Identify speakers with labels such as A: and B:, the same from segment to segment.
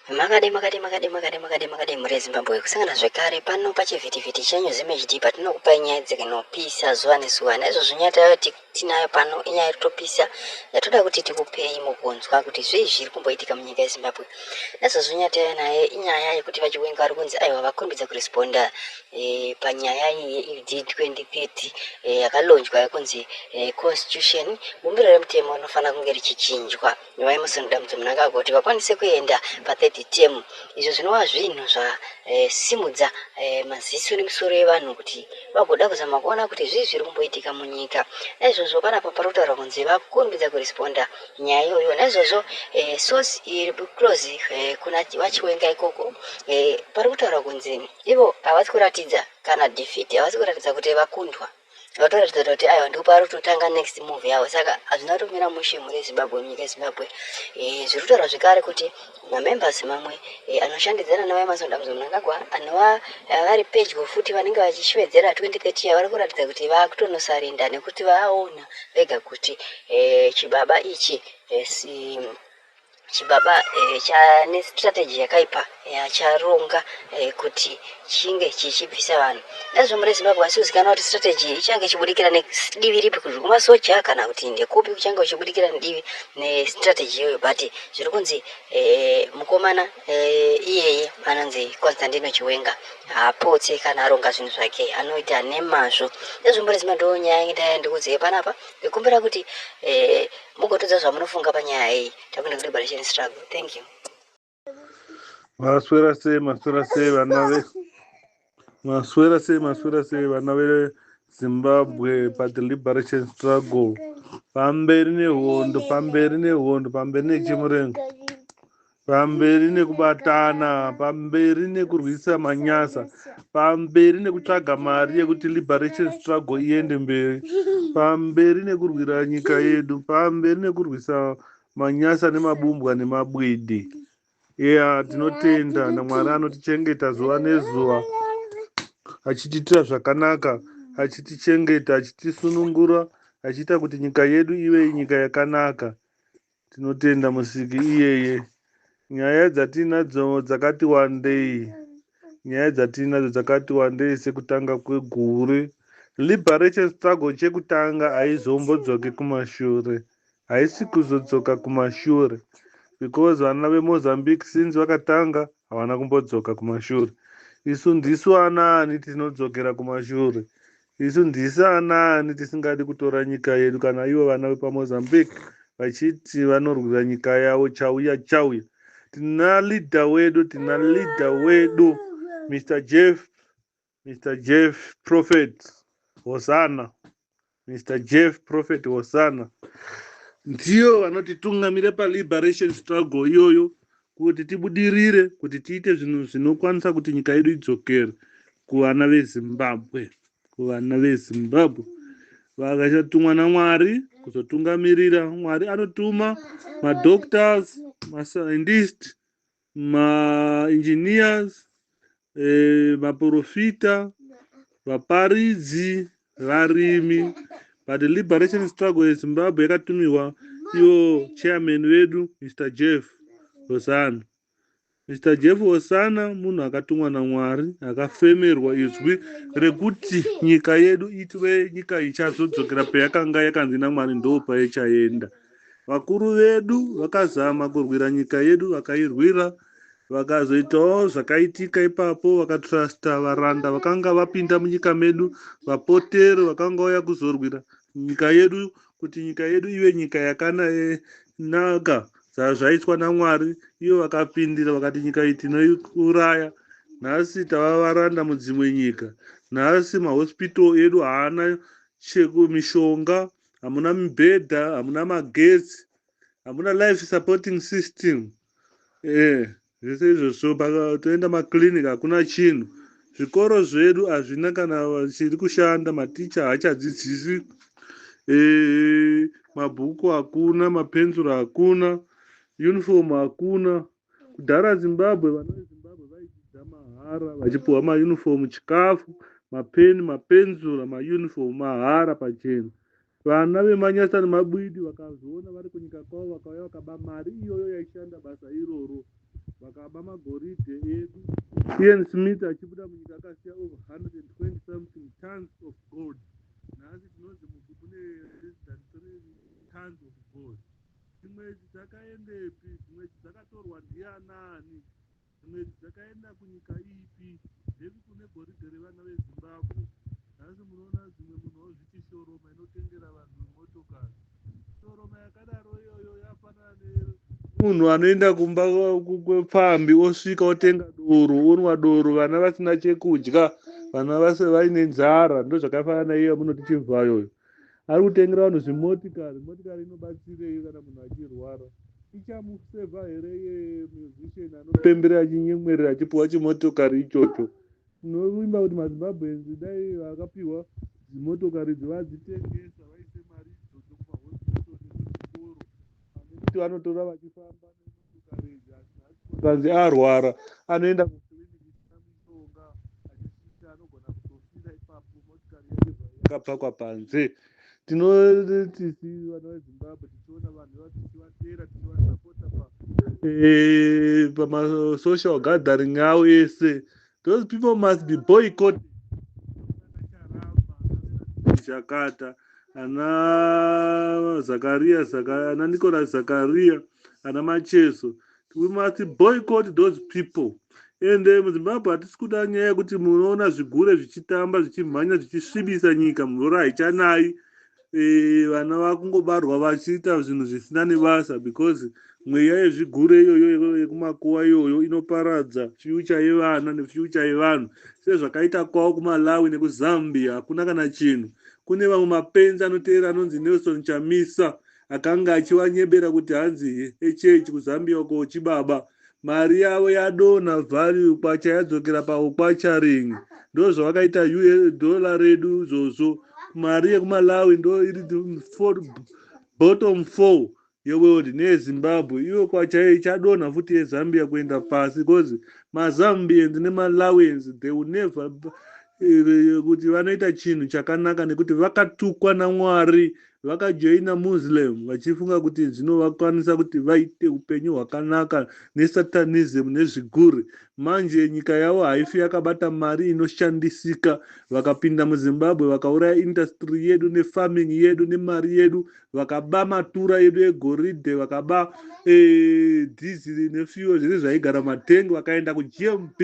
A: Makade muri Zimbabwe kusangana zvekare pano pachivhitivhiti chenyu zimejidi patinokupa nyaya dzinopisa zuva nezuva naizvo zvinyata tinayo pano inyaya yekutopisa yatoda kuti tikupei mugonzwa kuti zvii zviri kumboitika munyika yeZimbabwe. Naizvo zvinyata naye inyaya yekuti vachiwenga vari kunzi aiwa vakurumbidza kuresponda panyaya yeED 2030 yakalonjwa yekunzi constitution bumbiro remutemo rinofanira kunge richichinjwa nevaimusonoda munangagwa kuti vakwanise kuenda pa30 term. Izvo zvinova zvinhu zvasimudza maziso nemisoro yevanhu kuti vagoda kuzama kuona kuti zvii zviri kumboitika munyika. Naizvozvo panapa parikutaurwa kunzi vakurumbidza kuresponda nyaya iyoyo. Naizvozvo source iri close kuna vachiwenga ikoko parikutaurwa kunzi ivo havasi kuratidza kana defeat, havasi kuratidza kuti vakundwa, vatoratidza kuti aiwa ndipo parikutotanga next move yavo. Saka hazvina kutomira mushe muri Zimbabwe, munyika yeZimbabwe. Zviri kutaurwa zvekare kuti mamembers mamwe anoshandidzana navaemasonda Mnangagwa anova vari pedyo futi vanenge vachishwedzera 2030 vari kuratidza kuti vakutonosarinda nekuti vaona vega kuti chibaba ichi chibaba chane strategy yakaipa yacharonga kuti chinge chichibvisa vanhu. Naizvo muri Zimbabwe asiuzikanwa kuti strategy ichange ichibudikira nedivi ripi, kuti kumasoja kana kuti ndekupi kuchange uchibudikira nedivi nestrategy iyoyo. But zviri kunzi mukomana iyeye anonzi Constantino Chiwenga haapotse kana aronga zvinhu zvake, anoita nemazvo. Naizvo muri Zimbabwe nyaya ndikudziye panapa ndikumbira kuti mugotodza zvamunofunga panyaya iyi. Takuenda ku liberation struggle. Thank you.
B: Maswera sei vana ve Zimbabwe pa the liberation struggle. Pamberi nehondo, pamberi nechimurengo, pamberi nekubatana, pamberi nekurwisa manyasa, pamberi nekutsvaga mari yekuti liberation struggle iende mberi, pamberi nekurwira nyika yedu, pamberi nekurwisa manyasa nemabumbwa nemabwidi. Tinotenda naMwari anotichengeta zuva nezuva, achitiitira zvakanaka, achitichengeta, achitisunungura, achiita kuti nyika yedu ive nyika yakanaka. Tinotenda musiki iyeye. Nyaya dzatinadzo dzakati wandei, sekutanga kwegore. Liberation struggle chekutanga haizombodzoki kumashure, haisi kuzodzoka kumashure, because vana veMozambique since vakatanga havana kumbodzoka kumashure. Isu ndisu anaani tinodzokera kumashure? Isu ndisi anaani tisingadi kutora nyika yedu kana ivo vana vepaMozambique vachiti vanorwira nyika yavo chauya. Tina leader wedu Mr. Jeff Prophet Hosana. Mr. Jeff Prophet Hosana ndiyo vanotitungamira paliberation struggle iyoyo, kuti tibudirire, kuti tiite zvinhu zvinokwanisa kuti nyika yedu idzokere kuvana veZimbabwe. Vakachatumwa naMwari kuzotungamirira. Mwari anotuma madoctors, mascientists, engineers, maprofita, vaparidzi, varimi. But the liberation struggle yeZimbabwe yakatumiwa iwo chairman wedu Mr. Jeff Hosana. Mr. Jeff Hosana munhu akatumwa naMwari, akafemerwa izwi rekuti nyika yedu itwe nyika ichazodzokera payakanga yakanzi naMwari ndo payachaenda. Vakuru vedu vakazama kurwira nyika yedu, vakairwira, vakazoitawo zvakaitika ipapo, vakatrusta varanda vakanga vapinda munyika medu, vapotero vakanga vauya kuzorwira nyika yedu, kuti nyika yedu ive nyika yakanaka zvaitwa naMwari. Ivo vakapindira vakati nyika iyi tinoiuraya. Nhasi tava varanda mudzimwe nyika. Nhasi mahospital edu haana mishonga, hamuna mibhedha, hamuna magetsi, hamuna life supporting system. Zvese izvozvo toenda maklinik hakuna chinhu. Zvikoro zvedu hazvina kana chiri kushanda, maticha haachadzidzisi, mabhuku hakuna, mapenzura hakuna, uniform hakuna. Kudhara Zimbabwe, vana veZimbabwe vaidzidza mahara, vachipuhwa mauniform, chikafu, mapeni, mapenzura, mauniform mahara pachena. Vana vemanyasa nemabwidi vakazoona vari kunyika kwavo, vakauya vakaba mari iyoyo yaishanda basa iroro, vakaba pamagoridhe edu. Ian Smith achibuda munyika akasiya over 120 something tons of gold. Nhasi tinonzi mugubu mune less than 3 tons of gold. Dzimwe dzakaendepi? Dzimwe dzakatorwa ndianani? Dzimwe dzakaenda kunyika ipi? Ndeti kune goridhe revana veZimbabwe. Nhasi munoona dzimwe munhu ozvichishoroma inotengera vanhu motokari. Shoroma yakadaro iyoyo yafanana nemunhu anoenda kumba kwepfambi osvika otenga doro, onwa doro, vana vasina chekudya, vana vase vaine nzara. Ndo zvakafanana naiyo munoti chivhayo. Ari kutengera vanhu zvimotikari. Motikari inobatsirei kana munhu achirwara? Ichamusevha here iye musician anopembera achinyemwerera achipuwa chimotokari ichocho? Tinovimba kuti maZimbabweans dai vakapiwa dzimotokari dzovadzitengesa vaise mari idzodzo kumahosipitari nekuzvikoro, kuti vanotora vachifamba nemotokari idzi. Asi arwara anoenda kukiriniki isina mishonga, achisvika anogona kutofira ipapo motikari yake yakapakwa panze. Tinoti vana veZimbabwe tichiona vanhu tichivatera tichivasapota pamasocial gathering avo ese. Those people must be boycotted. Jakarta, ana Zakaria, ana Nicholas Zakaria, ana Macheso. We must boycott those people. And muZimbabwe hatisi kuda nyaya yekuti munoona zvigure zvichitamba zvichimhanya zvichisvibisa nyika, mvura haichanai, vana vakungobarwa vachiita zvinhu zvisina nebasa, because mweya yezvigure iyoyo yekumakuwa iyoyo inoparadza future yevana nefuture yevanhu. Sezvakaita kwavo kuMalawi nekuZambia hakuna kana chinhu. Kune vamwe mapenzi anoteera anonzi Nelson Chamisa akanga achivanyebera kuti hanzi HH kuZambia uko chibaba. Mari yavo yadonha value kwacha yadzokera paukwacharing. Ndo zvavakaita $, redu izvozvo. Mari yekuMalawi ndo iri bottom 4 yeworld neyeZimbabwe. Iwo kwacha ichadonha futi yeZambia kuenda pasi, because maZambians neMalawians they will never kuti vanoita chinhu chakanaka nekuti vakatukwa naMwari, vakajoina Muslim vachifunga kuti zvinovakwanisa kuti vaite upenyu hwakanaka nesatanism nezvigure. Manje nyika yavo haifi yakabata mari inoshandisika, vakapinda muZimbabwe vakauraya industry yedu nefarming yedu nemari yedu, vakaba matura yedu egoridhe, vakaba diesel nefuel zviri zvaigara matengi, vakaenda kuGMB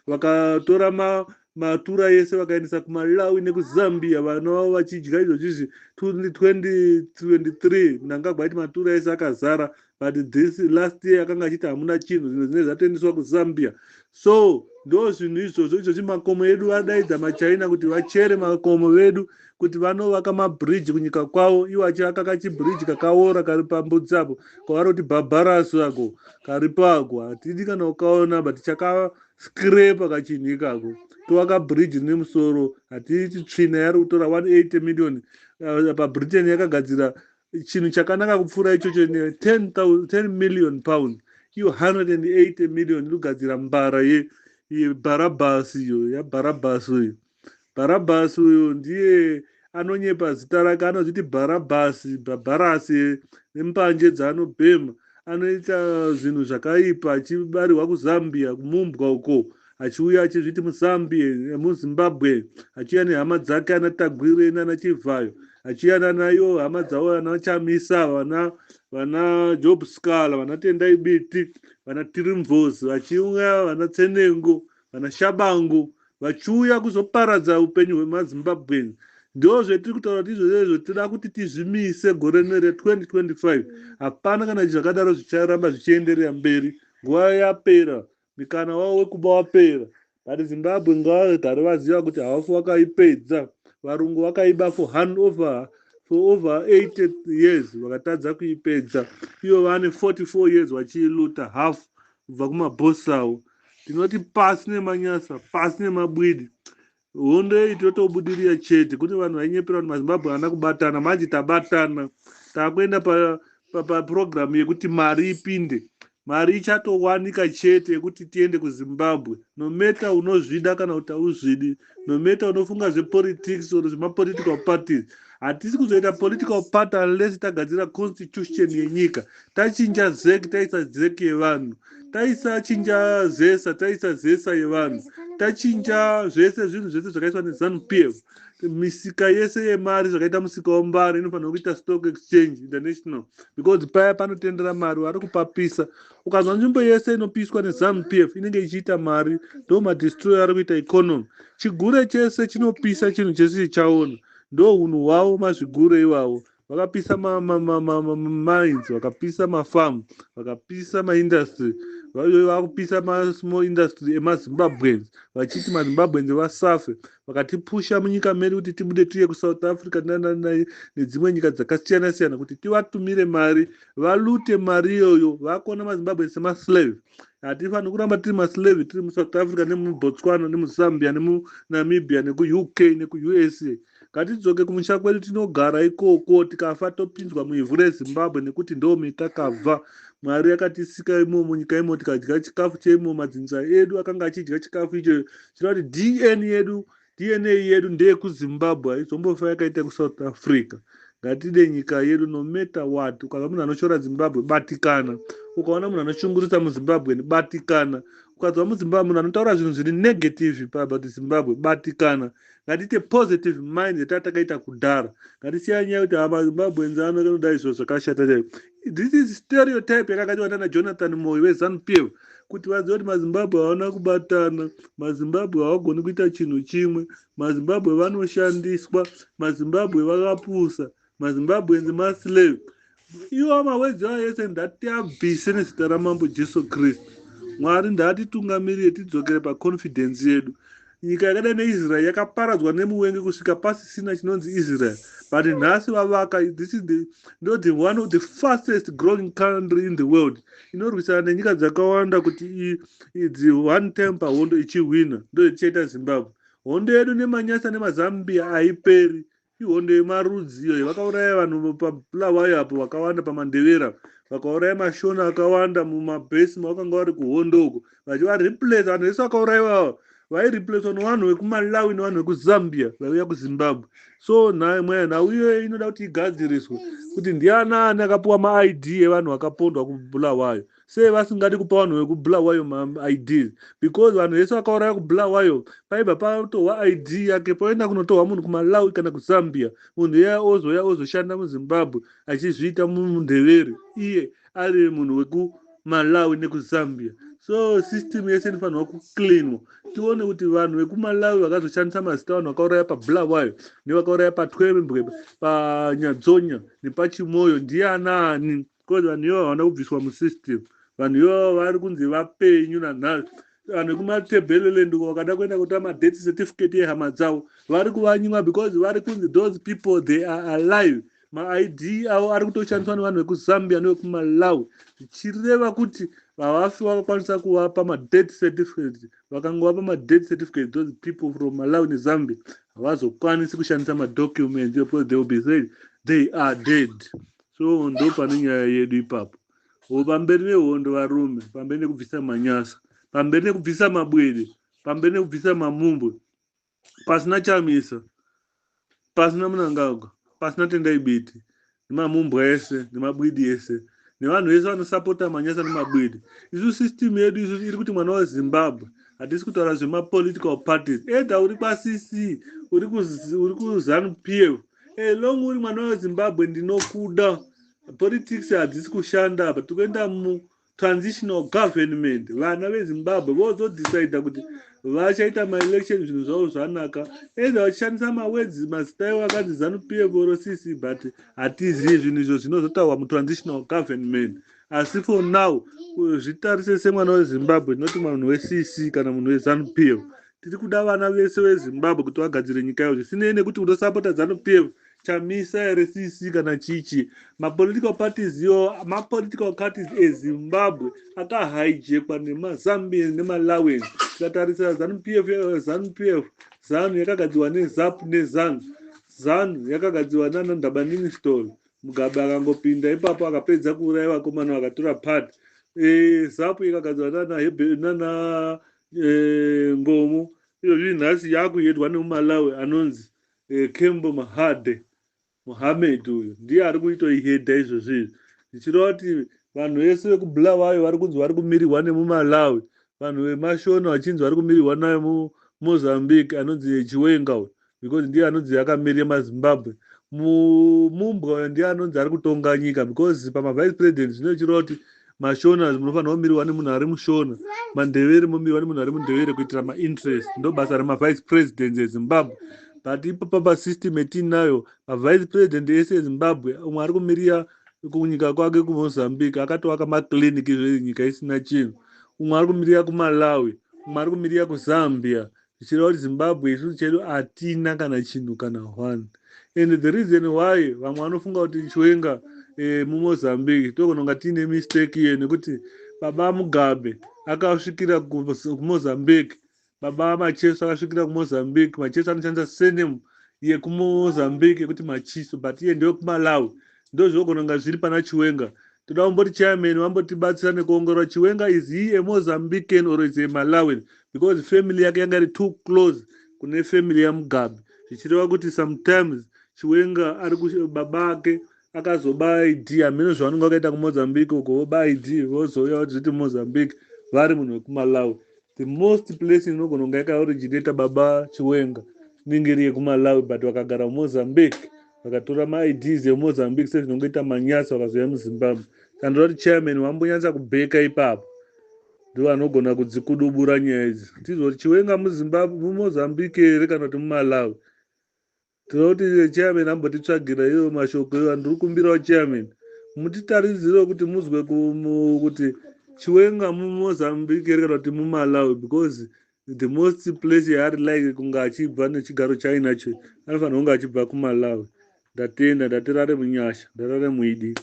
B: vakatora matura yese vakaendesa kuMalawi nekuZambia, vana vavo vachidya izvozvizvi. 2023 nangagwa iti matura yese akazara, but this last year akanga achiti hamuna chinhu, zvinhu zvinenge zvatoendeswa kuZambia. So ndo zvinhu izvozvo izvozvi makomo edu adaidza maChina kuti vachere makomo vedu kuti vanovaka mabridge kunyika kwavo. Iwo achiaka kachibridge kakaora kari pambudzi apo kwavari kuti Bhabharasu ako kari pagwa. Hatidi kana ukaona, but chakascrape kachinhu ikako. Tovaka bridge nemusoro, hatiti tsvina yari kutora 180 million. PaBritain yakagadzira chinhu chakanaka kupfuura ichocho 10 million pounds. Iyo 180 million iri kugadzira mbara yeBarabhas iyo yaBarabhas uyu. Barabhas uyu ndiye anonyepa zita rake, anozviti Bhabharas nembanje dzaanobhema. Anoita zvinhu zvakaipa achibarirwa kuZambia kumumbwa uko, achiuya achizviti muZambia muZimbabwe, achiuya nehama dzake ana Tagwire nana Chivhayo, achiuya nanayo hama dzavo vana Chamisa, vana Job Scala, vana Tendai Biti, vana Tirimvos, vachiuya vana Tsenengo, vana Shabango, vachiuya kuzoparadza upenyu hwemaZimbabweans. Ndo zvetiri kutaura kuti izvozvo tinoda kuti tizvimise gore re2025. Hapana kana zvakadaro zvicharamba zvichienderera mberi. Nguva yapera, mikana wavo wekuba wapera. But Zimbabwe ngavagare vaziva kuti havafu vakaipedza. Varungu vakaiba for over 80 years vakatadza kuipedza. Ivo vane 44 years vachiiluta half kubva kumabhosi avo. Tinoti pasi nemanyasa, pasi nemabwidi. Hondo iyi totobudirira chete kuti vanhu vainyepera kuti maZimbabwe haana kubatana. Manje tabatana, takuenda paprogramu yekuti mari ipinde. Mari ichatowanika chete yekuti tiende kuZimbabwe. No matter unozvida kana kuti hauzvidi, no matter unofunga zvepolitics or zvemapolitical parties. Hatisi kuzoita political party unless tagadzira constitution yenyika. Tachinja zeki taisa zeki yevanhu. taisachinja zesa yevanhu, tachinja zvese zvinhu zvese zvakaiswa neZANU-PF, misika yese yemari zvakaita musika wembari inofanirwa kuita stock exchange international, because paya panotendera mari vari kupapisa. Ukazwa nzvimbo yese inopiswa neZANU-PF inenge ichiita mari, ndo madestroy ari kuita economy. Chigure chese chinopisa chinhu chese chaona, ndo unhu hwavo mazvigure ivavo. Vakapisa mines, vakapisa mafarm, vakapisa maindustry, vakupisa masmall industry emaZimbabweans, vachiti maZimbabweans vasafe, vakatipusha munyika medu kuti tibude tiye kuSouth Africa nedzimwe nyika dzakasiyana siyana kuti tivatumire mari, valute mari iyoyo, vakuona maZimbabweans semaslave. Hatifaniri kuramba tiri maslave tiri muSouth Africa nemuBotswana nemuZambia nemuNamibia nekuUK nekuUSA. Ngatidzoke kumusha kwedu tinogara ikoko, tikafa topinzwa muivhu reZimbabwe nekuti ndo metakabva. Mwari yakatisika imomo nyika imo, tikadya chikafu cheimo, madzinza edu akanga achidya chikafu icho. Chinoda kuti DNA yedu ndeye kuZimbabwe, haizombofa yakaita kuSouth Africa. Ngatide nyika yedu no matter what. Ukaona munhu anoshora Zimbabwe, batikana. Ukaona munhu anoshungurudza muZimbabwe, batikana. Ukazwa muZimbabwe munhu anotaura zvinhu zviri negative about Zimbabwe, batikana. Ngatite positive mind yatatakaita kudhara. Ngatisiya nyaya kuti maZimbabweans anoda izvo zvakashata chaizvo. This is stereotype yakagadzirwa nana Jonathan Moyo weZANU-PF kuti vazive kuti maZimbabwe hawana kubatana, maZimbabwe havagoni kuita chinhu chimwe, maZimbabwe vanoshandiswa, maZimbabwe vakapusa, maZimbabweans maslave. Iwo mawedzi avo ese ndatiabvise nezita ramambo Jesu Kristu. Mwari ndaatitungamirire tidzokere paconfidence yedu. Nyika yakadai neIsrael yakaparadzwa nemuwenge kusvika pasisina chinonzi Israel. But nhasi vavaka, this is one of the fastest growing country in the world. Inorwisana nenyika dzakawanda kuti idzi one time pahondo ichihwina, ndo ichiita Zimbabwe. Hondo yedu neManyasa neMazambia haiperi. Ihondo yemarudzi iyo vakauraya vanhu paBulawayo apo vakawanda paMandevera, vakauraya mashona akawanda mumabhesi mavakanga vari kuhondo uko, vachivareplace vanhu vese vakaurayiwa vaireplacewa nevanhu vekuMalawi nevanhu vekuZambia vaiuya kuZimbabwe. So nhau iyoyo inoda kuti igadziriswe kuti ndianani akapiwa maID evanhu vakapondwa kuBulawayo. Sei vasingadi kupa vanhu vekuBulawayo maIDs? Because vanhu vese vakauraya kuBulawayo paibva patohwa ID yake poenda kunotorwa munhu kuMalawi kana kuZambia, munhu iya ozoshanda muZimbabwe achizviita mundevere iye ari munhu wekuMalawi nekuZambia. So system yese inofanirwa kucleanwa. Tione kuti vanhu vekuMalawi vakazoshandisa mazita vanhu vakauraya paBulawayo nevakauraya paTwembwe, paNyadzonya nepachimoyo ndianani? Because vanhu ivo havana kubviswa musystem. Vanhu ivo vari kunzi vapenyu nanhasi. Vanhu vekumaTebeleland vakada kuenda kutora madeath certificate yehama dzavo vari kuvanyimwa because vari kunzi those people they are alive. MaID avo ari kutoshandiswa nevanhu vekuZambia nevekuMalawi, zvichireva kuti vavafi vakakwanisa kuvapa madeath certificate. Vakangovapa madeath certificate those people from Malawi neZambia havazokwanisi kushandisa madocuments because they will be said they are dead. So ndo pane nyaya yedu ipapo. Pamberi nehondo varume, pamberi nekubvisa Manyasa, pamberi nekubvisa Mabwede, pamberi nekubvisa Mamumbwe, pasina chamisa, pasina Munangagwa, pasina Tendai Biti, neMamumbwe ese neMabwidi ese nevanhu vese vanosapota Manyasa neMabwidi. Isu system yedu isu iri kuti mwana weZimbabwe hatisi kutaura zvemapolitical parties. Either uri kwaCC, uri kuZANU-PF, long uri mwana weZimbabwe ndinokuda. Politics hadzisi kushanda apa, tikuenda mu-transitional government. Vana veZimbabwe vozodecide kuti vachaita maelection zvinhu zvavo zvanaka. Either vachishandisa mawedzi mazita iwo akanzi ZANU-PF oro CC, but hatizivi zvinhu izvo zvinozotaurwa mu-transitional government. Asi for now, zvitarise semwana weZimbabwe, noti munhu weCC kana munhu weZANU-PF. Tiri kuda vana vese veZimbabwe kuti vagadzire nyika yavo. Zvisinei nekuti unosapota ZANU-PF, chamisa ere CC kana chichi. Mapolitical parties eZimbabwe akahijackwa neMazambians neMalawians. Tikatarisa ZANU-PF, ZANU yakagadzirwa neZAP neZANU. ZANU yakagadzirwa nana Ndabanini Stall. Mugabe akangopinda ipapo akapedza kuuraya vakomana vakatora part. ZAP yakagadzirwa nana Ngomo. Izvo nhasi yakuedwa nemuMalawi anonzi Kembo Mohamed uyu ndiye ari kuitoihedha izvozvizvi. Ndichireva kuti vanhu vese vekubulawayo vari kunzi vari kumirirwa nemumalawi, vanhu vemashona vachinzi vari kumirirwa nayo mumozambique anonzi chiwenga uyu, because ndiye anonzi akamirira mazimbabwe. Mumbwa uyo ndiye anonzi ari kutonga nyika, because pamavice president zvinochireva kuti mashona munofanira kumirirwa nemunhu ari mushona, mandevere momirwa nemunhu ari mundevere kuitira mainterest. Ndo basa remavice president ezimbabwe. But ipapo pasystem etinayo mavice president ese ezimbabwe umwe ari kumirira kunyika kwake kumozambique akatovaka maclinic zvenyika isina chinhu, umwe ari kumirira kumalawi, umwe ari kumirira kuzambia, zvichireva kuti zimbabwe isusu chedu hatina kana chinhu kana one. And the reason why vamwe vanofunga kuti chiwenga mumozambique tokunonga tiine mistake iyo nekuti baba mugabe akasvikira kumozambique, baba macheso akasvikira kumozambique, macheso anoshandisa surname yekumozambique yekuti machiso, but iye ndewe kumalawi. Ndo zvogononga zviri pana chiwenga. Toda kumboti chairman wambotibatsira nekuongorora chiwenga is he a Mozambican or is a Malawian, because family yake yanga iri too close kune family yamugabe, zvichireva kuti sometimes chiwenga ari baba ake akazoba ID, hamene zvavanonga vakaita kumozambique uko voba ID vozouya vachiti mozambique vari munhu wekumalawi. The most place inogononga yakaoriginata baba chiwenga inenge iri yekumalawi, but vakagara mumozambique vakatora maids emozambique sezvinongoita manyasa vakazouya muzimbabwe. Kandira kuti chairman wambonyatsa kubheka ipapo ndo vanogona kudzikudubura nyaya idzi. Tizwa kuti chiwenga muzimbabwe mumozambique here kana kuti mumalawi. Tinoda kuti chairman ambotitsvagira iyo mashoko iyo. Ndiri kumbirawo chairman mutitaridzirewo kuti muzwe kuti chiwenga mumozambique here kana kuti mumalawi, because the most place yaari like kunga achibva nechigaro chainacho anofanira kunge achibva kumalawi. Ndatenda, ndatirare munyasha, ndarare muidi.